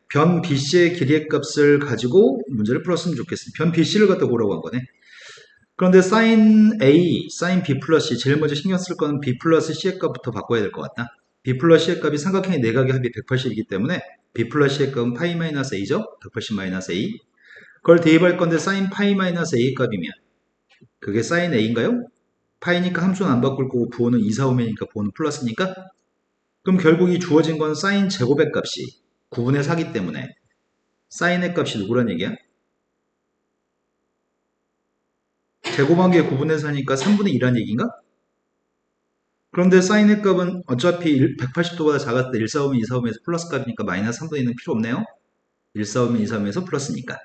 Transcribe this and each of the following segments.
변 BC의 길이의 값을 가지고 문제를 풀었으면 좋겠습니다. 변 BC를 갖다 보라고 한 거네. 그런데 sin A, sin B 플러스 C, 제일 먼저 신경 쓸 거는 B 플러스 C의 값부터 바꿔야 될 것 같다. B 플러스 C의 값이 삼각형의 내각의 합이 180이기 때문에 B 플러스 C의 값은 파이 마이너스 A죠? 180 마이너스 A. 그걸 대입할 건데 sin 파이 마이너스 A 값이면 그게 sin A인가요? 파이니까 함수는 안 바꿀 거고 부호는 2, 4, 5면이니까 부호는 플러스니까 그럼 결국 이 주어진 건 sin 제곱의 값이 9분의 4기 때문에 sin의 값이 누구란 얘기야? 제곱한 게 9분의 4니까 3분의 2란 얘기인가? 그런데 sin의 값은 어차피 180도보다 작았을 때 1, 4, 5면 2, 4, 5면에서 플러스 값이니까 마이너스 3분의 2는 필요 없네요. 1, 4, 5면 2, 4, 5면에서 플러스니까.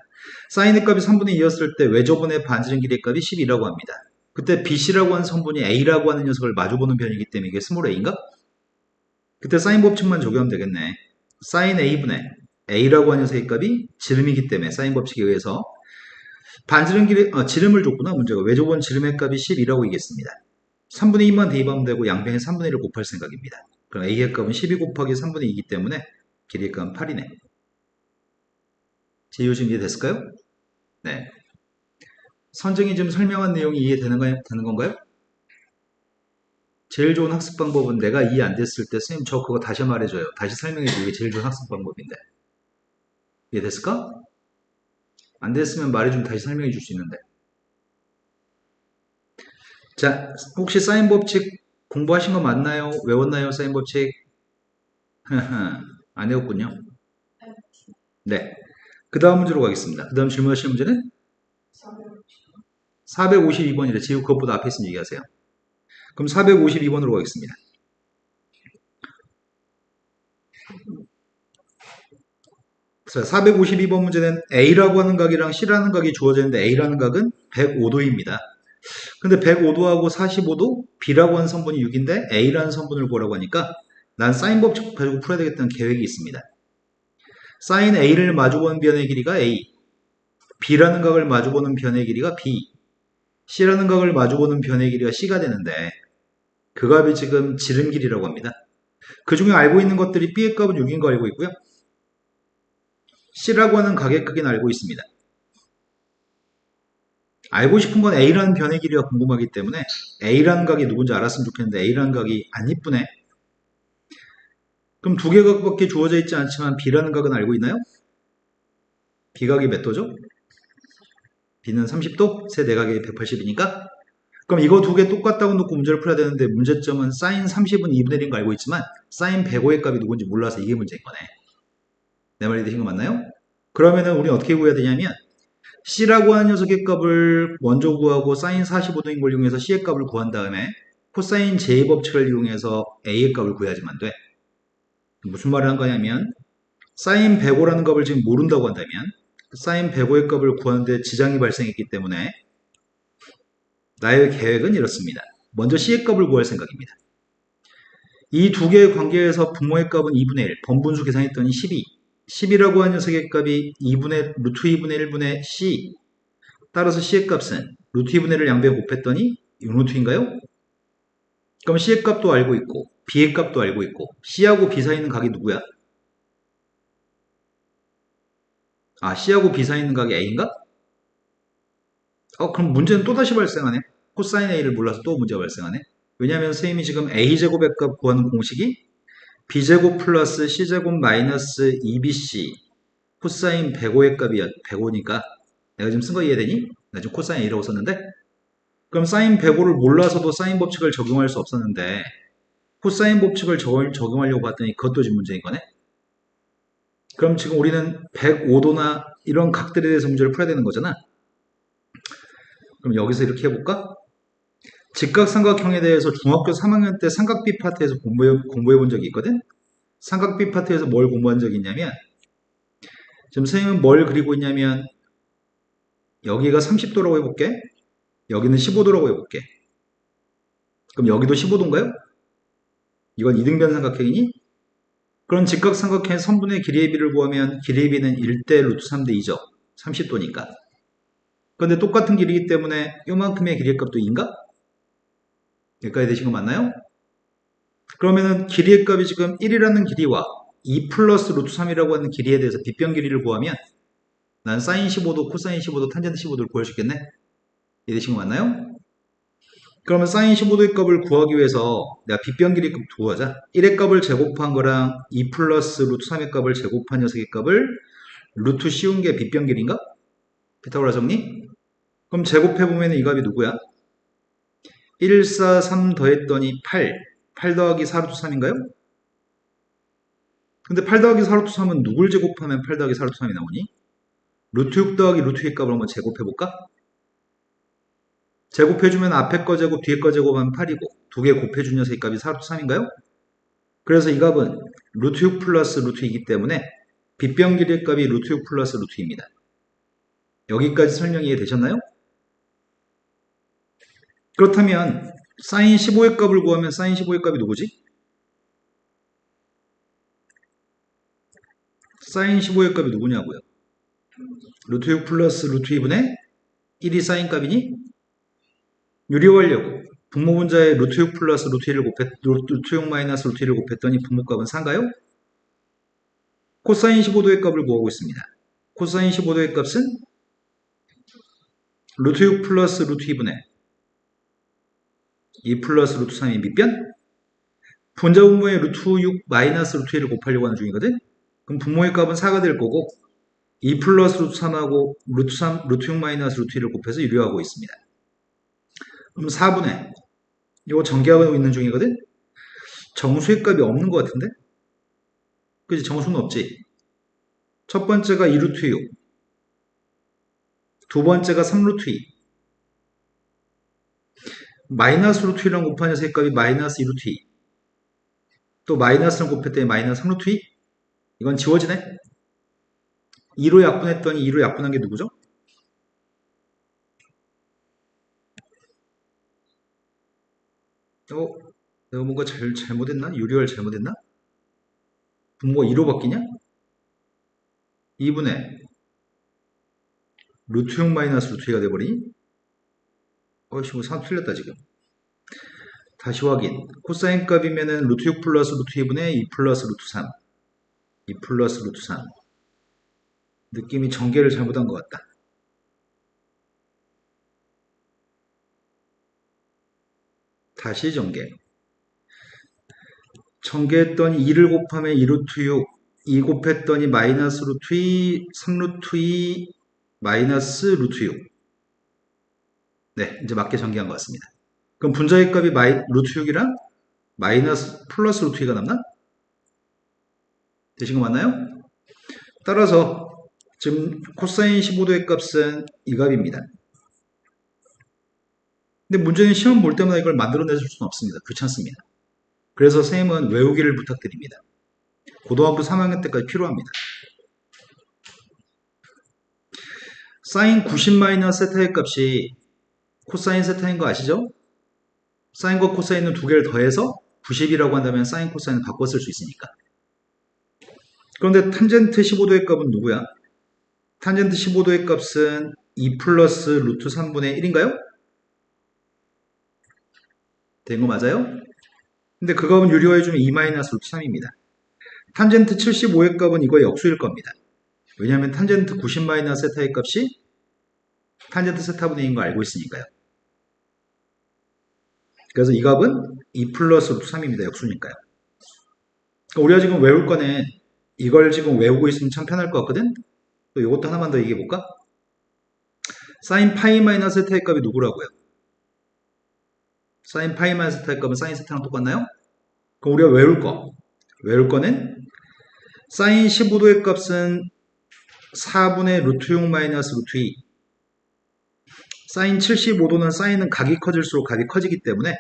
sin의 값이 3분의 2였을 때 외조분의 반지름 길이의 값이 10이라고 합니다. 그때 BC라고 하는 성분이 A라고 하는 녀석을 마주보는 변이기 때문에 이게 스몰 a인가? 그때 사인 법칙만 적용하면 되겠네. sin A분의 A라고 하는 녀석의 값이 지름이기 때문에 사인 법칙에 의해서 반지름 길이, 지름을 줬구나 문제가. 외조분 지름의 값이 10이라고 이겠습니다. 3분의 2만 대입하면 되고 양변에 3분의 1을 곱할 생각입니다. 그럼 A의 값은 12 곱하기 3분의 2이기 때문에 길이의 값은 8이네. 제 요즘 이해됐을까요? 네. 선생이 지금 설명한 내용이 이해되는 건가요? 제일 좋은 학습 방법은 내가 이해 안 됐을 때 선생님 저 그거 다시 말해줘요. 다시 설명해줘요. 이게 제일 좋은 학습 방법인데. 이해됐을까? 안 됐으면 말해주면 다시 설명해 줄 수 있는데. 자, 혹시 사인 법칙 공부하신 거 맞나요? 외웠나요? 사인 법칙? 안 외웠군요. 네. 그 다음 문제로 가겠습니다. 그 다음 질문하시는 문제는? 452번이래. 지우 그것보다 앞에 있으면 얘기하세요. 그럼 452번으로 가겠습니다. 자, 452번 문제는 A라고 하는 각이랑 C라는 각이 주어졌는데 A라는 각은 105도입니다. 근데 105도하고 45도, B라고 하는 성분이 6인데 A라는 성분을 구하라고 하니까 난 사인 법칙 가지고 풀어야 되겠다는 계획이 있습니다. 사인 A를 마주보는 변의 길이가 A, B라는 각을 마주보는 변의 길이가 B, C라는 각을 마주보는 변의 길이가 C가 되는데 그 값이 지금 지름 길이라고 합니다. 그 중에 알고 있는 것들이 B의 값은 6인 거 알고 있고요. C라고 하는 각의 크기는 알고 있습니다. 알고 싶은 건 A라는 변의 길이가 궁금하기 때문에 A라는 각이 누군지 알았으면 좋겠는데 A라는 각이 안 이쁘네. 그럼 두 개 각밖에 주어져 있지 않지만 B라는 각은 알고 있나요? B각이 몇 도죠? B는 30도, 세 내각이 180이니까 그럼 이거 두 개 똑같다고 놓고 문제를 풀어야 되는데 문제점은 sin 30은 2분의 1인 거 알고 있지만 sin 105의 값이 누군지 몰라서 이게 문제인 거네. 내 말이 되신 거 맞나요? 그러면은 우리 어떻게 구해야 되냐면 C라고 하는 녀석의 값을 먼저 구하고 sin 45도인 걸 이용해서 C의 값을 구한 다음에 코사인 J 법칙을 이용해서 A의 값을 구해야지만 돼. 무슨 말을 한 거냐면 sin 105라는 값을 지금 모른다고 한다면 sin 105의 값을 구하는데 지장이 발생했기 때문에 나의 계획은 이렇습니다. 먼저 C의 값을 구할 생각입니다. 이 두 개의 관계에서 분모의 값은 2분의 1, 번분수 계산했더니 12. 10이라고 하는 녀석의 값이 루트 2분의 1분의 C. 따라서 C의 값은 루트 2분의 1을 양변 곱했더니 6루트인가요? 그럼 C의 값도 알고 있고 B의 값도 알고 있고 C하고 B 사이에 있는 각이 누구야? C하고 B 사이에 있는 각이 A인가? 그럼 문제는 또다시 발생하네. 코사인 A를 몰라서 또 문제가 발생하네. 왜냐하면 선생님이 지금 A제곱의 값 구하는 공식이 B제곱 플러스 C제곱 마이너스 2BC 코사인 105의 값이 105니까 내가 지금 쓴 거 이해되니? 나 지금 코사인 A라고 썼는데 그럼 사인 105를 몰라서도 사인 법칙을 적용할 수 없었는데 코사인 법칙을 적용하려고 봤더니 그것도 지금 문제인 거네? 그럼 지금 우리는 105도나 이런 각들에 대해서 문제를 풀어야 되는 거잖아? 그럼 여기서 이렇게 해볼까? 직각삼각형에 대해서 중학교 3학년 때 삼각비 파트에서 공부해 본 적이 있거든? 삼각비 파트에서 뭘 공부한 적이 있냐면 지금 선생님은 뭘 그리고 있냐면 여기가 30도라고 해볼게. 여기는 15도라고 해볼게. 그럼 여기도 15도인가요? 이건 이등변 삼각형이니? 그럼 직각삼각형의 선분의 길이의 비를 구하면 길이의 비는 1대 루트 3대 2죠. 30도니까. 그런데 똑같은 길이기 때문에 요만큼의 길이의 값도 2인가? 여기까지 되신 거 맞나요? 그러면은 길이의 값이 지금 1이라는 길이와 2 플러스 루트 3이라고 하는 길이에 대해서 빗변 길이를 구하면 난 사인 15도, 코사인 15도, 탄젠트 15도를 구할 수 있겠네? 이해되신 거 맞나요? 그러면 사인 15도의 값을 구하기 위해서 내가 빗변 길이 값 구하자. 1의 값을 제곱한 거랑 2 플러스 루트 3의 값을 제곱한 녀석의 값을 루트 씌운 게 빗변 길이인가? 피타고라 정리? 그럼 제곱해보면 이 값이 누구야? 1, 4, 3 더했더니 8. 8 더하기 4 루트 3인가요? 근데 8 더하기 4 루트 3은 누굴 제곱하면 8 더하기 4 루트 3이 나오니? 루트 6 더하기 루트 2의 값을 한번 제곱해볼까? 제곱해주면 앞에 거 제곱, 뒤에 거 제곱하면 8이고 두 개 곱해준 녀석의 값이 4 루트 3인가요? 그래서 이 값은 루트 6 플러스 루트 2이기 때문에 빗변 길이의 값이 루트 6 플러스 루트 2입니다. 여기까지 설명이 이해되셨나요? 그렇다면 사인 15의 값을 구하면 사인 15의 값이 누구지? 사인 15의 값이 누구냐고요? 루트 6 플러스 루트 2분의 1이 사인 값이니? 유리하려고 분모분자에 루트 6 플러스 루트 1을 루트 6 마이너스 루트 1을 곱했더니 분모값은 4인가요? 코사인 15도의 값을 구하고 있습니다. 코사인 15도의 값은 루트 6 플러스 루트 2분의 2 플러스 루트 3이 밑변? 분자 분모에 루트 6 마이너스 루트 1을 곱하려고 하는 중이거든? 그럼 분모의 값은 4가 될 거고 2 플러스 루트 3하고 루트 6 마이너스 루트 1을 곱해서 유리하고 있습니다. 그럼 4분의 이거 전개하고 있는 중이거든? 정수의 값이 없는 것 같은데? 그치? 정수는 없지? 첫 번째가 2루트 6 두 번째가 3루트 2 마이너스 루트 1이랑 곱한 녀석의 값이 마이너스 2루트 2 또 마이너스랑 곱했더니 마이너스 3루트 2 이건 지워지네? 2로 약분했더니 2로 약분한 게 누구죠? 내가 뭔가 잘못했나? 유리화를 잘못했나? 분모가 2로 바뀌냐? 2분의 루트 6 마이너스 루트 2가 돼버리니? 어이씨, 뭐 3 틀렸다 지금. 다시 확인. 코사인 값이면은 루트 6 플러스 루트 2분의 2 플러스 루트 3. 2 플러스 루트 3. 느낌이 전개를 잘못한 것 같다. 다시 전개. 전개했더니 2를 곱하면 2루트 6, 2 곱했더니 마이너스 루트 2, 3루트 2, 마이너스 루트 6. 네, 이제 맞게 전개한 것 같습니다. 그럼 분자의 값이 루트 6이랑 마이너스 플러스 루트 2가 남나? 되신 거 맞나요? 따라서 지금 코사인 15도의 값은 이 값입니다. 근데 문제는 시험 볼 때마다 이걸 만들어내줄 수는 없습니다. 귀찮습니다. 그래서 선생님은 외우기를 부탁드립니다. 고등학교 3학년 때까지 필요합니다. 사인 90 세타의 값이 코사인 세타인 거 아시죠? 사인과 코사인은 두 개를 더해서 90이라고 한다면 사인 코사인을 바꿔 쓸 수 있으니까. 그런데 탄젠트 15도의 값은 누구야? 탄젠트 15도의 값은 2 플러스 루트 3분의 1인가요? 된 거 맞아요? 근데 그 값은 유리화해주면 2 마이너스 루트 3입니다. 탄젠트 75의 값은 이거의 역수일 겁니다. 왜냐하면 탄젠트 90 세타의 값이 탄젠트 세타분의 2인 거 알고 있으니까요. 그래서 이 값은 2 플러스 루트 3입니다. 역수니까요. 그러니까 우리가 지금 외울 거는 이걸 지금 외우고 있으면 참 편할 것 같거든? 또 이것도 하나만 더 얘기해 볼까? 사인 파이 마이너스 세타의 값이 누구라고요? 사인 파이 마이너스 세타의 값은 사인 세타랑 똑같나요? 그럼 우리가 외울 거는 사인 15도의 값은 4분의 루트 6 마이너스 루트 2 사인 75도는 사인은 각이 커질수록 값이 커지기 때문에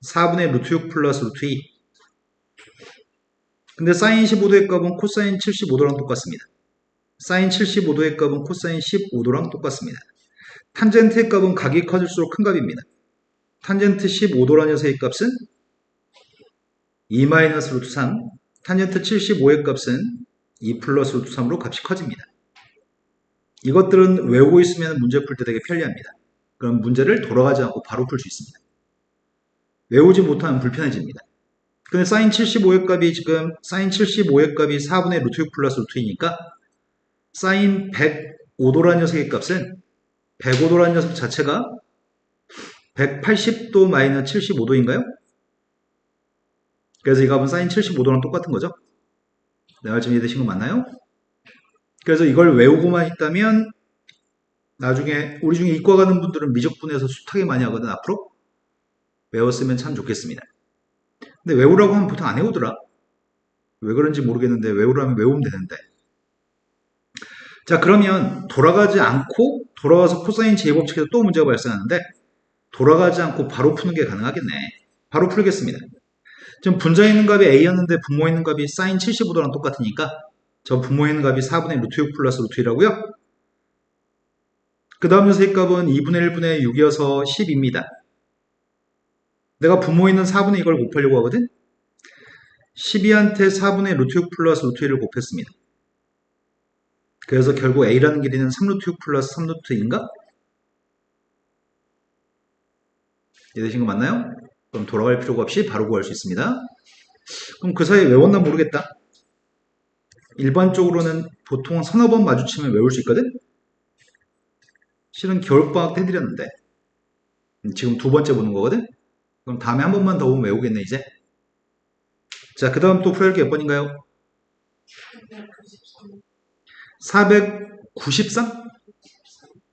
4분의 루트 6 플러스 루트 2 근데 사인 15도의 값은 코사인 75도랑 똑같습니다. 사인 75도의 값은 코사인 15도랑 똑같습니다. 탄젠트의 값은 각이 커질수록 큰 값입니다. 탄젠트 15도라는 녀석의 값은 2 마이너스 루트 3 탄젠트 75의 값은 2 플러스 루트 3으로 값이 커집니다. 이것들은 외우고 있으면 문제 풀 때 되게 편리합니다. 그럼 문제를 돌아가지 않고 바로 풀 수 있습니다. 외우지 못하면 불편해집니다. 근데 사인 75의 값이 지금 사인 75의 값이 4분의 루트 6 플러스 루트 2니까 사인 105도라는 녀석의 값은 105도라는 녀석 자체가 180도 마이너스 75도인가요? 그래서 이 값은 사인 75도랑 똑같은 거죠. 내 말 좀 이해되신 거 맞나요? 그래서 이걸 외우고만 있다면 나중에 우리 중에 이과 가는 분들은 미적분에서 숱하게 많이 하거든. 앞으로 외웠으면 참 좋겠습니다. 근데 외우라고 하면 보통 안 외우더라. 왜 그런지 모르겠는데 외우라면 외우면 되는데. 자, 그러면 돌아가지 않고 돌아와서 코사인 제곱칙에서 또 문제가 발생하는데 돌아가지 않고 바로 푸는 게 가능하겠네. 바로 풀겠습니다. 지금 분자에 있는 값이 a였는데 분모에 있는 값이 사인 75도랑 똑같으니까 저 분모에 있는 값이 4분의 루트 6 플러스 루트 2라고요. 그 다음 녀석의 값은 2분의 1분의 6이어서 10입니다. 내가 분모에 있는 4분의 이걸 곱하려고 하거든. 12한테 4분의 루트 6 플러스 루트 1을 곱했습니다. 그래서 결국 a라는 길이는 3루트 6 플러스 3루트 2인가? 이해되신 거 맞나요? 그럼 돌아갈 필요가 없이 바로 구할 수 있습니다. 그럼 그 사이에 외웠나 모르겠다. 일반적으로는 보통 서너 번 마주치면 외울 수 있거든? 실은 겨울방학 때 해드렸는데 지금 두 번째 보는 거거든? 그럼 다음에 한 번만 더 보면 외우겠네 이제. 자, 그 다음 또 풀어야 할 게 몇 번인가요? 493?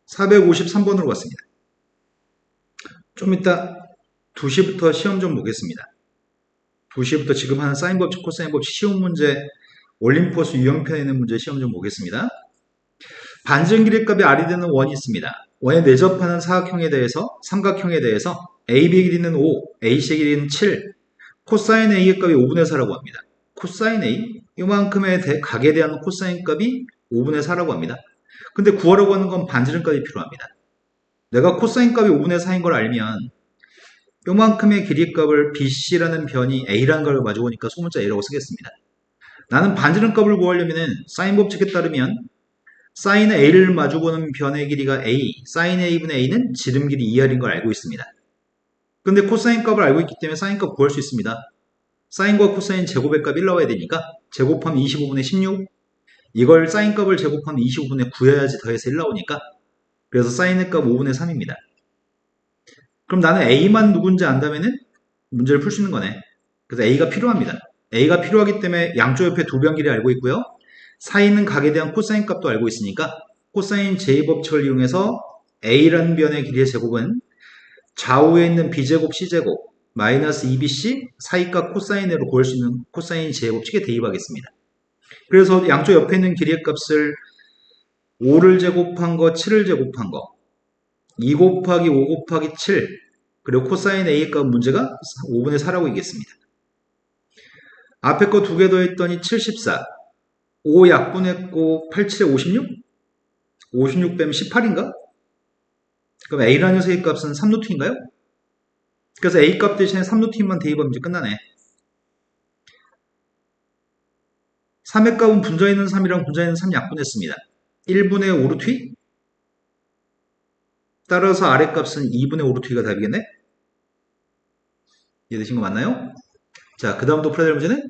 453번으로 왔습니다. 좀 이따 2시부터 시험 좀 보겠습니다. 2시부터 지금 하는 사인 법칙, 코사인 법칙 시험 문제, 올림포스 유형편에 있는 문제 시험 좀 보겠습니다. 반지름 길이 값이 r이 되는 원이 있습니다. 원에 내접하는 사각형에 대해서, 삼각형에 대해서 AB의 길이는 5, AC의 길이는 7, 코사인 A의 값이 5분의 4라고 합니다. 코사인 A, 이만큼의 각에 대한 코사인 값이 5분의 4라고 합니다. 근데 구하려고 하는 건 반지름 값이 필요합니다. 내가 코사인 값이 5분의 4인 걸 알면 요만큼의 길이 값을 BC라는 변이 A라는 걸 마주보니까 소문자 A라고 쓰겠습니다. 나는 반지름 값을 구하려면 사인 법칙에 따르면 사인 A를 마주보는 변의 길이가 A, 사인 A분의 A는 지름 길이 2R인 걸 알고 있습니다. 근데 코사인 값을 알고 있기 때문에 사인 값 구할 수 있습니다. 사인과 코사인 제곱의 값 1 나와야 되니까 제곱하면 25분의 16, 이걸 사인 값을 제곱하면 25분의 9여야지 더해서 1 나오니까 그래서 사인의 값 5분의 3입니다. 그럼 나는 A만 누군지 안다면은 문제를 풀 수 있는 거네. 그래서 A가 필요합니다. A가 필요하기 때문에 양쪽 옆에 두 변 길이 알고 있고요. 사이 있는 각에 대한 코사인 값도 알고 있으니까 코사인 제2법칙을 이용해서 A라는 변의 길이의 제곱은 좌우에 있는 B제곱 C제곱 마이너스 2BC 사이값 코사인으로 구할 수 있는 코사인 제2법칙에 대입하겠습니다. 그래서 양쪽 옆에 있는 길이의 값을 5를 제곱한 거, 7을 제곱한 거, 2 곱하기 5 곱하기 7, 그리고 코사인 A의 값 문제가 5분의 4라고 이겠습니다. 앞에 거 두 개 더했더니 74, 5 약분했고 87에 56? 56 빼면 18인가? 그럼 A라는 녀석의 값은 3루트인가요? 그래서 A 값 대신에 3루트인만 대입하면 이제 끝나네. 3의 값은 분자에 있는 3이랑 분자에 있는 3 약분했습니다. 1분의 5루트? 따라서 아래 값은 2분의 5루트가 답이겠네? 이해되신 거 맞나요? 자, 그 다음 또 풀어야 될 문제는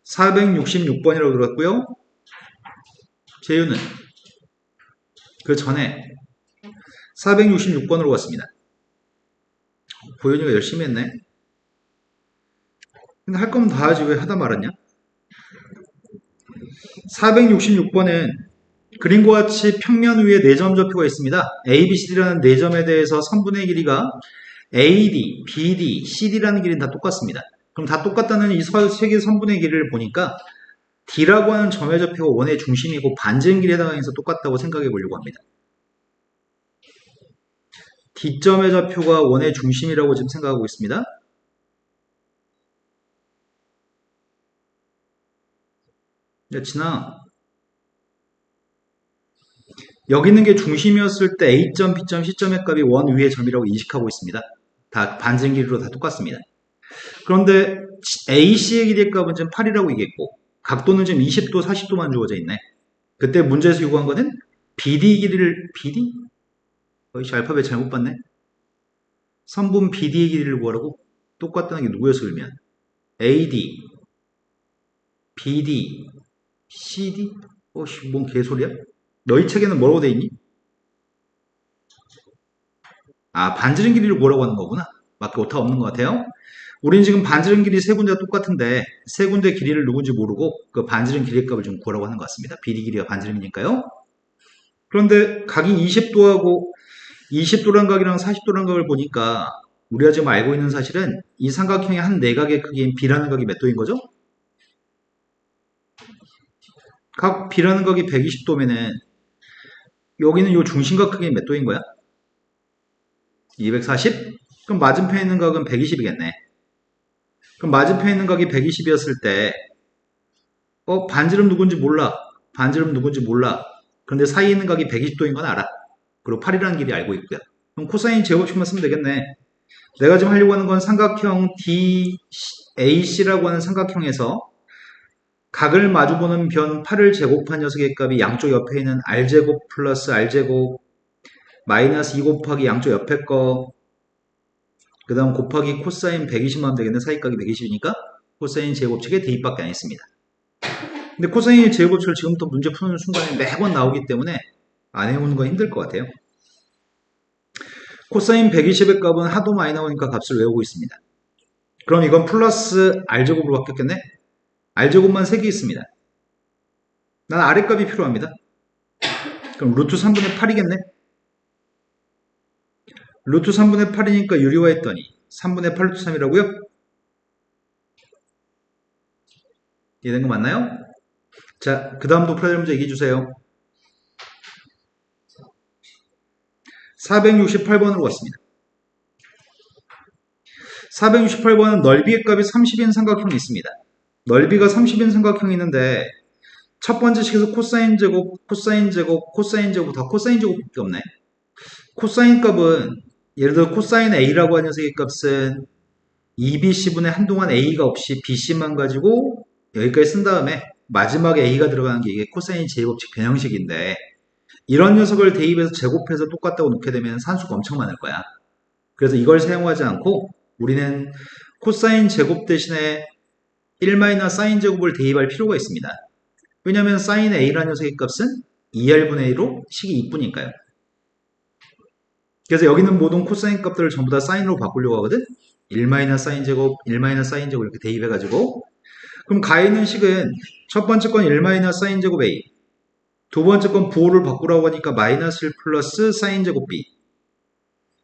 466번이라고 들었고요. 재유는 그 전에 466번으로 갔습니다. 보현이가 열심히 했네. 근데 할 거면 다 하지 왜 하다 말았냐? 466번은 그림과 같이 평면 위에 4점 좌표가 있습니다. A, B, CD라는 4점에 대해서 선분의 길이가 AD, BD, CD라는 길이는 다 똑같습니다. 그럼 다 똑같다는 이 세 개의 선분의 길이를 보니까 D라고 하는 점의 좌표가 원의 중심이고 반지름 길이에 해당해서 똑같다고 생각해 보려고 합니다. D점의 좌표가 원의 중심이라고 지금 생각하고 있습니다. 야, 진아. 여기 있는 게 중심이었을 때 A점, B점, C점의 값이 원 위의 점이라고 인식하고 있습니다. 다 반지름 길이로 다 똑같습니다. 그런데 AC의 길이의 값은 지금 8이라고 이겠고 각도는 지금 20도, 40도만 주어져 있네. 그때 문제에서 요구한 거는 BD 길이를 BD? 어이씨 알파벳 잘못 봤네. 선분 BD의 길이를 구하라고? 똑같다는 게 누구였어 그러면? AD, BD, CD? 어씨, 뭔 개소리야? 너희 책에는 뭐라고 돼 있니? 아, 반지름 길이를 구하라고 하는 거구나. 밖에 오타 없는 것 같아요. 우린 지금 반지름 길이 세 군데가 똑같은데 세 군데 길이를 누군지 모르고 그 반지름 길이 값을 좀 구하라고 하는 것 같습니다. BD 길이가 반지름이니까요. 그런데 각이 20도하고 20도란 각이랑 40도란 각을 보니까 우리가 지금 알고 있는 사실은 이 삼각형의 한 내각의 크기인 B라는 각이 몇 도인 거죠? 각 B라는 각이 120도면은 여기는 이 중심각 크기는 몇 도인 거야? 240? 그럼 맞은편에 있는 각은 120이겠네. 그럼 맞은편에 있는 각이 120이었을 때 반지름 누군지 몰라. 반지름 누군지 몰라. 그런데 사이에 있는 각이 120도인 건 알아. 그리고 8이라는 길이 알고 있고요. 그럼 코사인 제곱식만 쓰면 되겠네. 내가 지금 하려고 하는 건 삼각형 DAC라고 하는 삼각형에서 각을 마주보는 변 8을 제곱한 녀석의 값이 양쪽 옆에 있는 R제곱 플러스 R제곱 마이너스 2 곱하기 양쪽 옆에 거 그 다음 곱하기 코사인 120만 하면 되겠네. 사이각이 120이니까 코사인 제곱식의 대입밖에 안 했습니다. 근데 코사인 제곱식을 지금부터 문제 푸는 순간에 매번 나오기 때문에 안 해오는 건 힘들 것 같아요. 코사인 120의 값은 하도 많이 나오니까 값을 외우고 있습니다. 그럼 이건 플러스 R제곱으로 바뀌었겠네? R제곱만 3개 있습니다. 난 아래값이 필요합니다. 그럼 루트 3분의 8이겠네? 루트 3분의 8이니까 유리화했더니 3분의 8 루트 3이라고요? 이해된 거 맞나요? 자, 그 다음도 풀어야 될 문제 얘기해 주세요. 468번으로 왔습니다. 468번은 넓이의 값이 30인 삼각형이 있습니다. 넓이가 30인 삼각형이 있는데 첫 번째 식에서 코사인 제곱, 코사인 제곱, 코사인 제곱, 다 코사인 제곱밖에 없네. 코사인 값은 예를 들어 코사인 A라고 하는 녀석의 값은 2BC분의 한동안 A가 없이 BC만 가지고 여기까지 쓴 다음에 마지막에 A가 들어가는 게 이게 코사인 제곱식 변형식인데 이런 녀석을 대입해서 제곱해서 똑같다고 놓게 되면 산수가 엄청 많을 거야. 그래서 이걸 사용하지 않고 우리는 코사인 제곱 대신에 1-사인 제곱을 대입할 필요가 있습니다. 왜냐하면 사인 A라는 녀석의 값은 2R분의 A로 식이 2분이니까요. 그래서 여기는 모든 코사인 값들을 전부 다 사인으로 바꾸려고 하거든. 1-사인 제곱, 1-사인 제곱 이렇게 대입해가지고 그럼 가에 있는 식은 첫 번째 건 1-사인 제곱 A 두 번째 건 부호를 바꾸라고 하니까 마이너스 1 플러스 사인 제곱 B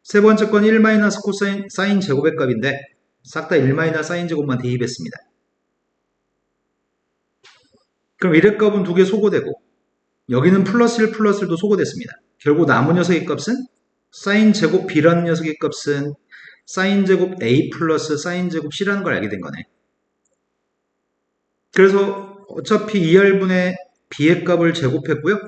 세 번째 건 1 코사인 사인 제곱의 값인데 싹 다 1 사인 제곱만 대입했습니다. 그럼 1의 값은 두 개 소거되고 여기는 플러스 1 플러스 1도 소거됐습니다. 결국 남은 녀석의 값은 사인 제곱 B라는 녀석의 값은 사인 제곱 A 플러스 사인 제곱 C라는 걸 알게 된 거네. 그래서 어차피 2R분의 B의 값을 제곱했고요.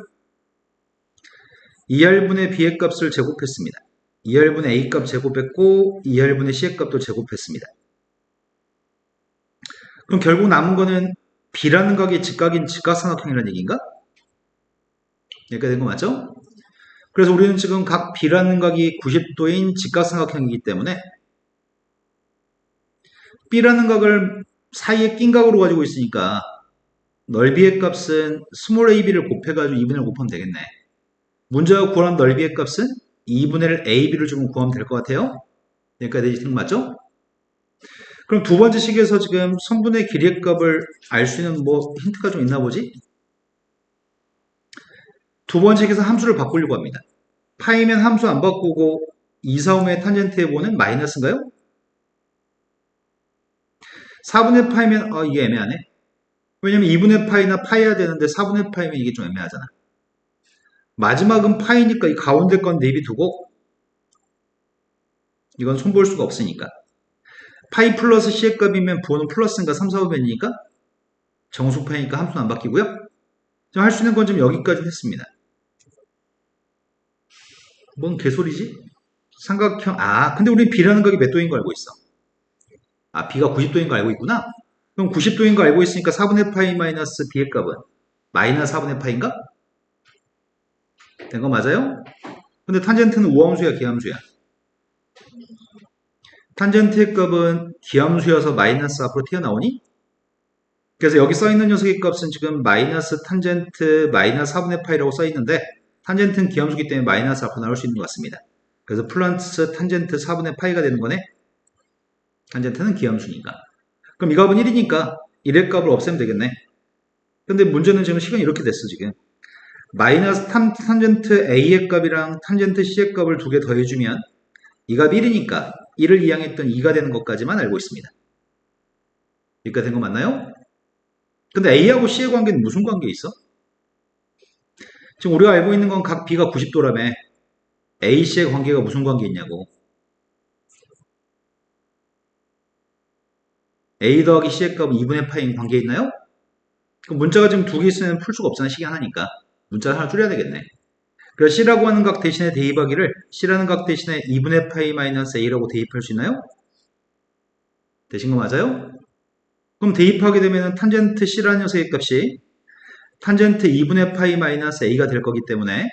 2R분의 B의 값을 제곱했습니다. 2R분의 A 값 제곱했고 2R분의 C의 값도 제곱했습니다. 그럼 결국 남은 거는 B라는 각이 직각인 직각삼각형이라는 얘기인가? 여기까지 된 거 맞죠? 그래서 우리는 지금 각 B라는 각이 90도인 직각삼각형이기 때문에 B라는 각을 사이에 낀 각으로 가지고 있으니까 넓이의 값은 스몰 ab를 곱해가지고 2분의 1 곱하면 되겠네. 문제가 구하는 넓이의 값은 2분의 1 ab를 좀 구하면 될 것 같아요. 여기까지 되는 거 맞죠? 그럼 두 번째 식에서 지금 선분의 길이의 값을 알 수 있는 뭐 힌트가 좀 있나 보지? 두 번째 식에서 함수를 바꾸려고 합니다. 파이면 함수 안 바꾸고 2, 4, 5의 탄젠트에 보는 마이너스인가요? 4분의 파이면 이게 애매하네. 왜냐면 2분의 파이나 파이야 되는데 4분의 파이면 이게 좀 애매하잖아. 마지막은 파이니까 이 가운데 건 내비두고 이건 손볼 수가 없으니까 파이 플러스 C의 값이면 부호는 플러스인가 3, 4, 5변이니까 정수파이니까 함수는 안 바뀌고요. 할 수 있는 건 좀 여기까지 했습니다. 뭔 개소리지? 삼각형 근데 우리 B라는 각이 몇 도인 거 알고 있어. B가 90도인 거 알고 있구나. 그럼 90도인 거 알고 있으니까 4분의 파이 마이너스 B의 값은 마이너스 4분의 파인가? 된 거 맞아요? 근데 탄젠트는 우함수야 기함수야? 탄젠트의 값은 기함수여서 마이너스 앞으로 튀어나오니? 그래서 여기 써있는 녀석의 값은 지금 마이너스 탄젠트 마이너스 4분의 파이라고 써있는데 탄젠트는 기함수기 때문에 마이너스 앞으로 나올 수 있는 것 같습니다. 그래서 플러스 탄젠트 4분의 파이가 되는 거네. 탄젠트는 기함수니까. 그럼 이 값은 1이니까 1의 값을 없애면 되겠네. 근데 문제는 지금 시간이 이렇게 됐어 지금. 마이너스 탄젠트 A의 값이랑 탄젠트 C의 값을 두 개 더해주면 이 값이 1이니까 1을 이항했던 2가 되는 것까지만 알고 있습니다. 여기까지 된 거 맞나요? 근데 A하고 C의 관계는 무슨 관계 있어? 지금 우리가 알고 있는 건 각 B가 90도라며 A, C의 관계가 무슨 관계 있냐고. A 더하기 C의 값은 2분의 파인 관계 있나요? 그럼 문자가 지금 두 개 있으면 풀 수가 없잖아. 식이 하나니까. 문자를 하나 줄여야 되겠네. 그래서 C라고 하는 각 대신에 대입하기를 C라는 각 대신에 2분의 파이 마이너스 A라고 대입할 수 있나요? 되신 거 맞아요? 그럼 대입하게 되면 탄젠트 C라는 녀석의 값이 탄젠트 2분의 파이 마이너스 A가 될 거기 때문에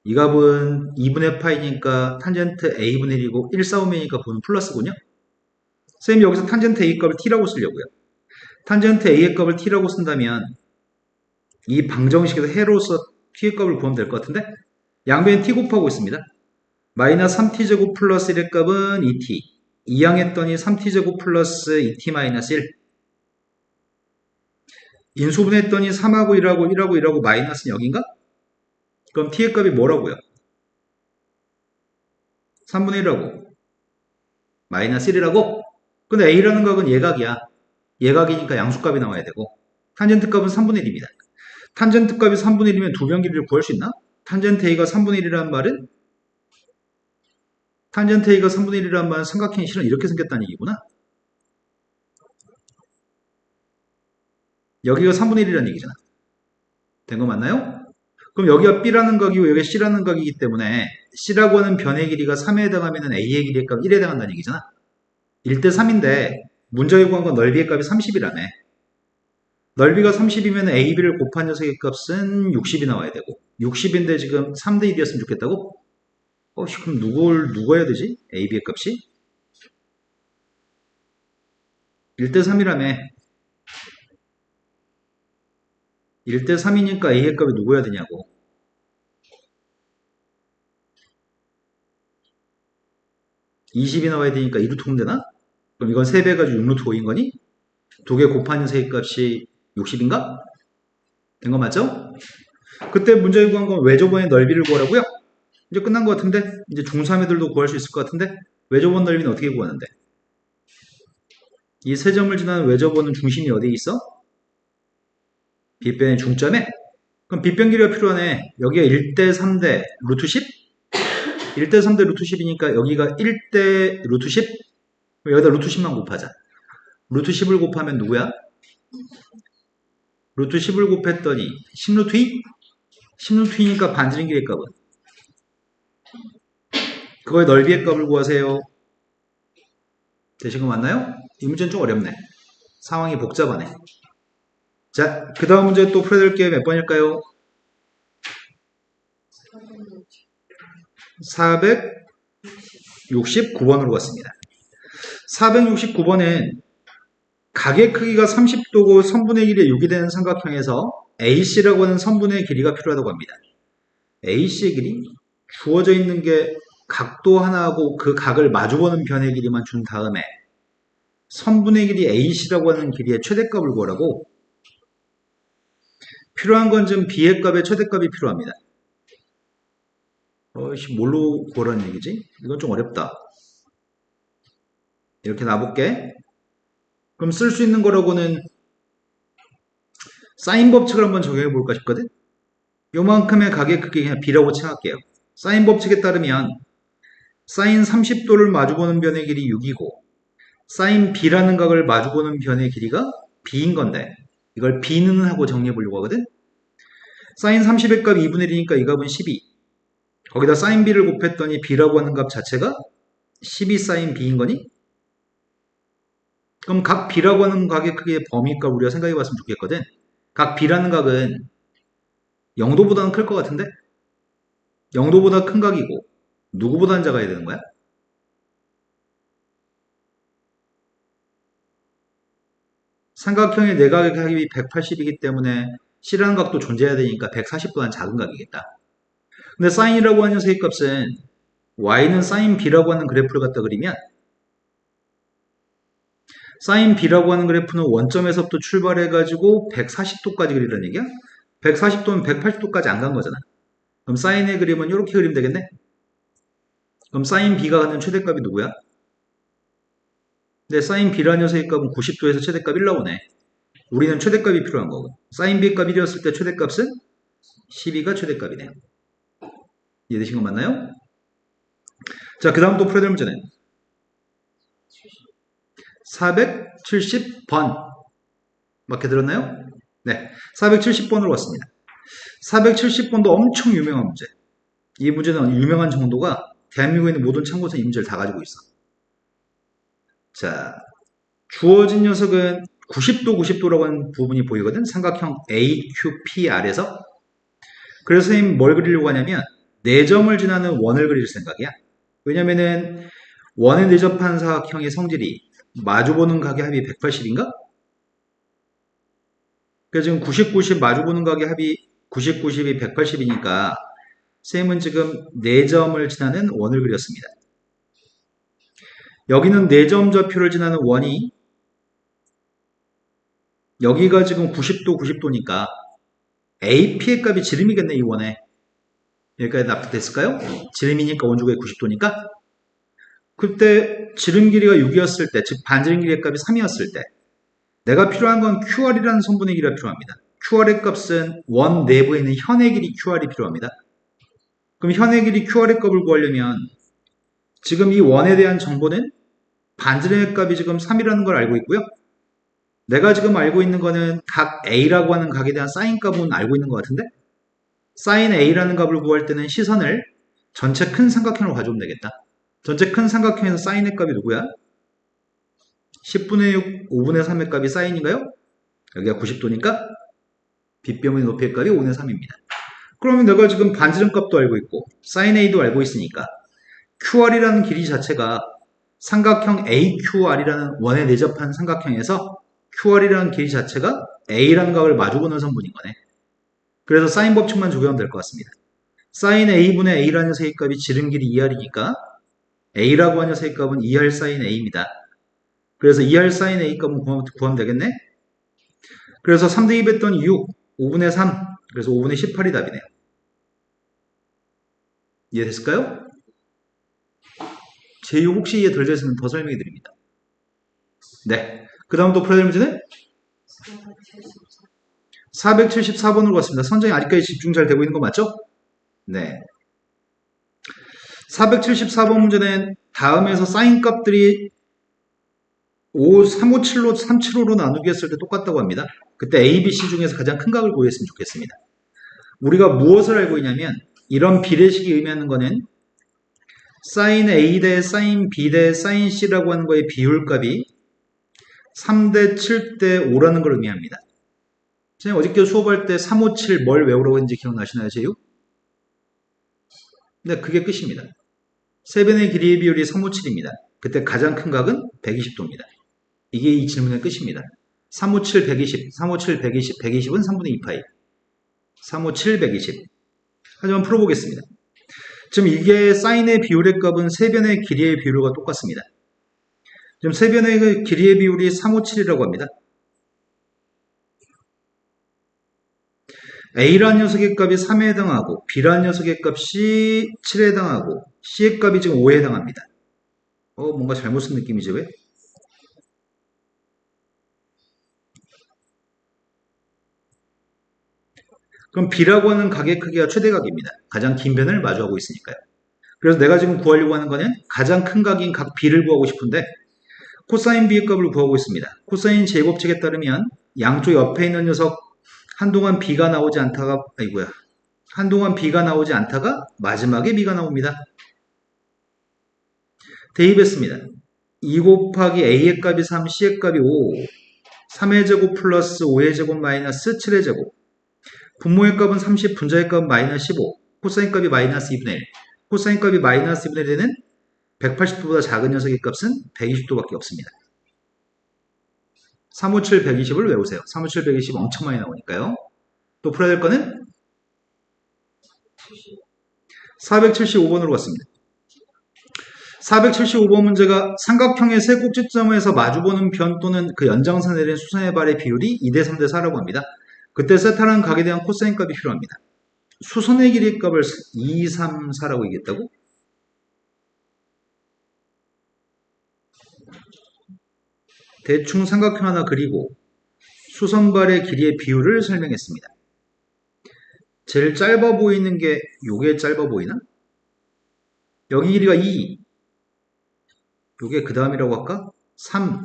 이 값은 2분의 파이니까 탄젠트 A분의 1이고 1, 4분이니까 보면 플러스군요. 선생님이 여기서 탄젠트 A 값을 T라고 쓰려고요. 탄젠트 A의 값을 T라고 쓴다면 이 방정식에서 해로서 T의 값을 구하면 될 것 같은데 양변에 T 곱하고 있습니다. 마이너스 3T제곱 플러스 1의 값은 2T. 이항했더니 3T제곱 플러스 2T 마이너스 1. 인수분했더니 3하고 1하고 1하고 1하고 마이너스는 여긴가? 그럼 T의 값이 뭐라고요? 3분의 1하고 마이너스 1이라고? 근데 A라는 값은 예각이야. 예각이니까 양수값이 나와야 되고 탄젠트 값은 3분의 1입니다. 탄젠트 값이 3분의 1이면 두 변 길이를 구할 수 있나? 탄젠트 A가 3분의 1이라는 말은 탄젠트 A가 3분의 1이라는 말은 삼각형이 실은 이렇게 생겼다는 얘기구나. 여기가 3분의 1이라는 얘기잖아. 된 거 맞나요? 그럼 여기가 B라는 각이고 여기가 C라는 각이기 때문에 C라고 하는 변의 길이가 3에 해당하면 A의 길이의 값 1에 해당한다는 얘기잖아. 1대 3인데 문제에 구한 건 넓이의 값이 30이라며. 넓이가 30이면 AB를 곱한 녀석의 값은 60이 나와야 되고 60인데 지금 3대 1이었으면 좋겠다고? 그럼 누구 해야 되지? AB의 값이? 1대 3이라며. 1대 3이니까 A의 값이 누구 해야 되냐고. 20이 나와야 되니까 2루트 하면 되나? 그럼 이건 3배 가지고 6루트 5인 거니? 두 개 곱한 녀석의 값이 60인가? 된 거 맞죠? 그때 문제에 구한 건 외접원의 넓이를 구하라고요? 이제 끝난 것 같은데? 이제 중3 애들도 구할 수 있을 것 같은데? 외접원 넓이는 어떻게 구하는데? 이 세 점을 지나는 외접원은 중심이 어디에 있어? 빗변의 중점에? 그럼 빗변 길이가 필요하네. 여기가 1대 3대 루트 10? 1대 3대 루트 10이니까 여기가 1대 루트 10? 여기다 루트 10만 곱하자. 루트 10을 곱하면 누구야? 루트 10을 곱했더니 10루트 2? 10루트 2니까 반지름 길이의 값은? 그거의 넓이의 값을 구하세요. 되신 거 맞나요? 이 문제는 좀 어렵네. 상황이 복잡하네. 자, 그 다음 문제 또 풀어야 될 게 몇 번일까요? 469번으로 갔습니다. 469번은 각의 크기가 30도고 선분의 길이에 6이 되는 삼각형에서 AC라고 하는 선분의 길이가 필요하다고 합니다. AC의 길이 주어져 있는 게 각도 하나하고 그 각을 마주보는 변의 길이만 준 다음에 선분의 길이 AC라고 하는 길이의 최대값을 구하라고. 필요한 건 지금 B의 값의 최대값이 필요합니다. 뭘로 구하라는 얘기지? 이건 좀 어렵다. 이렇게 놔볼게. 그럼 쓸 수 있는 거라고는 사인 법칙을 한번 적용해 볼까 싶거든? 요만큼의 각의 크기 그냥 B라고 칭할게요. 사인 법칙에 따르면 사인 30도를 마주보는 변의 길이 6이고 사인 B라는 각을 마주보는 변의 길이가 B인 건데 이걸 B는 하고 정리해 보려고 하거든? 사인 30의 값 2분의 1이니까 이 값은 12. 거기다 사인 B를 곱했더니 B라고 하는 값 자체가 12 사인 B인 거니? 그럼 각 B라고 하는 각의 크기의 범위값 우리가 생각해 봤으면 좋겠거든. 각 B라는 각은 0도보다는 클 것 같은데? 0도보다 큰 각이고 누구보다는 작아야 되는 거야? 삼각형의 내각의 180이기 때문에 C라는 각도 존재해야 되니까 140도는 작은 각이겠다. 근데 사인이라고 하는 녀석의 값은 y는 사인 b라고 하는 그래프를 갖다 그리면 사인 b라고 하는 그래프는 원점에서부터 출발해가지고 140도까지 그리라는 얘기야? 140도면 180도까지 안 간 거잖아. 그럼 사인의 그림은 이렇게 그리면 되겠네? 그럼 사인 b가 갖는 최대값이 누구야? 근데 사인 b라는 녀석의 값은 90도에서 최대값 1 나오네. 우리는 최대값이 필요한 거고. 사인 b 값 1이었을 때 최대값은 12가 최대값이네요. 이해되신 거 맞나요? 자, 그 다음 또 풀어야 될 문제는 470번. 맞게 들었나요? 네. 470번으로 왔습니다. 470번도 엄청 유명한 문제. 이 문제는 유명한 정도가 대한민국에 있는 모든 참고서 이 문제를 다 가지고 있어. 자, 주어진 녀석은 90도, 90도라고 하는 부분이 보이거든. 삼각형 AQPR에서. 그래서 선생님 뭘 그리려고 하냐면 4점을 지나는 원을 그릴 생각이야. 왜냐면은 원에 내접한 사각형의 성질이 마주보는 각의 합이 180인가? 그래서 지금 90, 90 마주보는 각의 합이 90, 90이 180이니까 쌤은 지금 4점을 지나는 원을 그렸습니다. 여기는 4점 좌표를 지나는 원이 여기가 지금 90도, 90도니까 AP의 값이 지름이겠네, 이 원에. 여기까지 납득됐을까요? 지름이니까 원주각이 90도니까 그때 지름 길이가 6이었을 때, 즉 반지름 길이의 값이 3이었을 때 내가 필요한 건 QR이라는 성분의 길이가 필요합니다. QR의 값은 원 내부에 있는 현의 길이 QR이 필요합니다. 그럼 현의 길이 QR의 값을 구하려면 지금 이 원에 대한 정보는 반지름의 값이 지금 3이라는 걸 알고 있고요. 내가 지금 알고 있는 거는 각 A라고 하는 각에 대한 사인 값은 알고 있는 것 같은데 사인 A라는 값을 구할 때는 시선을 전체 큰 삼각형으로 가져오면 되겠다. 전체 큰 삼각형에서 사인의 값이 누구야? 10분의 6, 5분의 3의 값이 사인인가요? 여기가 90도니까 빗변의 높이의 값이 5분의 3입니다. 그러면 내가 지금 반지름 값도 알고 있고 사인 A도 알고 있으니까 QR이라는 길이 자체가 삼각형 AQR이라는 원에 내접한 삼각형에서 QR이라는 길이 자체가 A라는 각을 마주보는 성분인 거네. 그래서 사인 법칙만 적용하면 될 것 같습니다. 사인 A분의 A라는 녀석의 값이 지름 길이 2R이니까 A라고 하는 녀석의 값은 2R 사인 A입니다. 그래서 2R 사인 A 값은 구하면 되겠네? 그래서 3대 2 했더니 6, 5분의 3, 그래서 5분의 18이 답이네요. 이해됐을까요? 제6 혹시 이해 덜 됐으면 더 설명해 드립니다. 네. 그 다음 또 풀어야 될 문제는 474번으로 갔습니다. 선정이 아직까지 집중 잘 되고 있는 거 맞죠? 네. 474번 문제는 다음에서 사인 값들이 357로 375로 나누기 했을 때 똑같다고 합니다. 그때 A, B, C 중에서 가장 큰 각을 구했으면 좋겠습니다. 우리가 무엇을 알고 있냐면 이런 비례식이 의미하는 거는 사인 A 대 사인 B 대 사인 C라고 하는 거의 비율값이 3대 7대 5라는 걸 의미합니다. 선생님 어저께 수업할 때 357 뭘 외우라고 했는지 기억나시나요, 제육? 네, 그게 끝입니다. 세변의 길이의 비율이 357입니다. 그때 가장 큰 각은 120도입니다. 이게 이 질문의 끝입니다. 357, 120, 357, 120, 120은 3분의 2파이. 357, 120. 하지만 풀어보겠습니다. 지금 이게 사인의 비율의 값은 세변의 길이의 비율과 똑같습니다. 지금 세변의 길이의 비율이 357이라고 합니다. A라는 녀석의 값이 3에 해당하고 B라는 녀석의 값이 7에 해당하고 C의 값이 지금 5에 해당합니다. 뭔가 잘못 쓴 느낌이지 왜? 그럼 B라고 하는 각의 크기가 최대각입니다. 가장 긴 변을 마주하고 있으니까요. 그래서 내가 지금 구하려고 하는 거는 가장 큰 각인 각 B를 구하고 싶은데 코사인 B의 값을 구하고 있습니다. 코사인 제곱칙에 따르면 양쪽 옆에 있는 녀석 한동안 B가 나오지 않다가 한동안 B가 나오지 않다가 마지막에 B가 나옵니다. 대입했습니다. 2 곱하기 A의 값이 3, C의 값이 5, 3의 제곱 플러스 5의 제곱 마이너스 7의 제곱. 분모의 값은 30, 분자의 값은 마이너스 15, 코사인 값이 마이너스 2분의 1. 코사인 값이 마이너스 2분의 1에는 180도보다 작은 녀석의 값은 120도밖에 없습니다. 357, 120을 외우세요. 357, 120 엄청 많이 나오니까요. 또 풀어야 될 거는 475번으로 갔습니다. 475번 문제가 삼각형의 세 꼭지점에서 마주보는 변 또는 그 연장선 내린 수선의 발의 비율이 2대 3대 4라고 합니다. 그때 세타라는 각에 대한 코사인 값이 필요합니다. 수선의 길이 값을 2, 3, 4라고 얘기했다고? 대충 삼각형 하나 그리고 수선발의 길이의 비율을 설명했습니다. 제일 짧아 보이는 게 요게 짧아 보이나? 여기 길이가 2, 요게 그 다음이라고 할까? 3,